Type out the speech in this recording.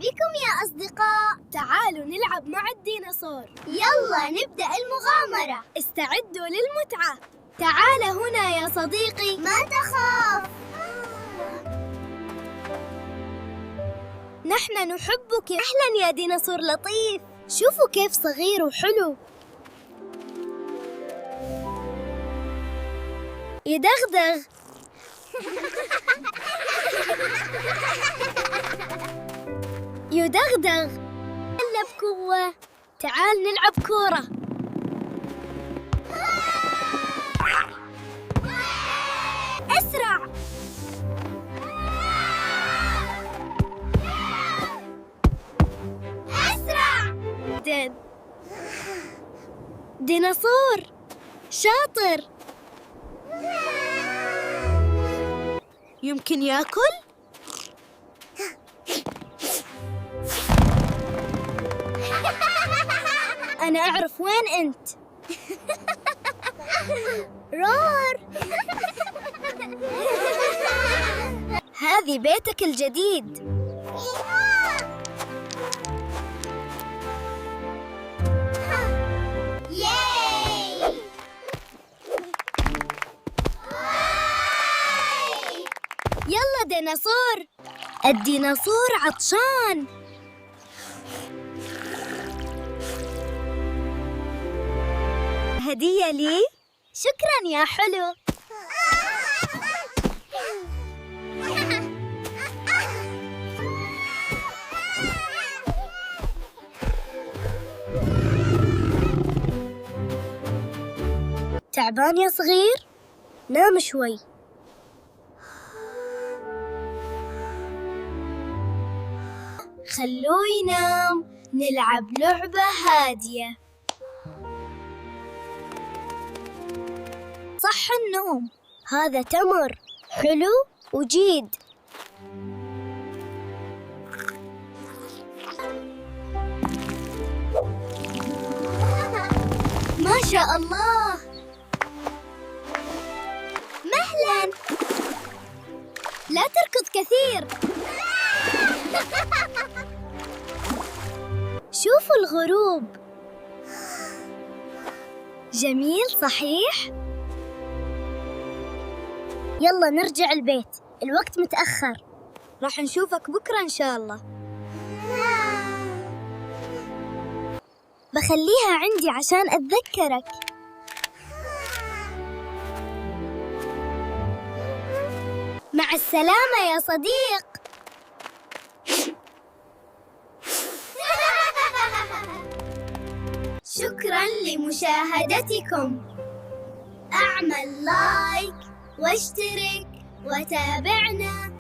بكم يا أصدقاء. تعالوا نلعب مع الديناصور. يلا نبدأ المغامرة. استعدوا للمتعة. تعال هنا يا صديقي. ما تخاف. نحن نحبك. أهلا يا ديناصور لطيف. شوفوا كيف صغير وحلو. يدغدغ. يدغدغ. يلا بقوة. تعال نلعب كورة. أسرع. أسرع. ديناصور شاطر. يمكن ياكل؟ أنا أعرف وين أنت. رور. هذه بيتك الجديد. ياي. يلا ديناصور. الديناصور عطشان. هدية لي؟ شكراً يا حلو. تعبان يا صغير؟ نام شوي. خلوه ينام. نلعب لعبة هادية. صح النوم. هذا تمر حلو وجيد. ما شاء الله. مهلا. لا تركض كثير. شوفوا الغروب. جميل صحيح؟ يلا نرجع البيت. الوقت متأخر. راح نشوفك بكرة إن شاء الله. بخليها عندي عشان أتذكرك. مع السلامة يا صديق. شكراً لمشاهدتكم. اعمل لايك واشترك وتابعنا.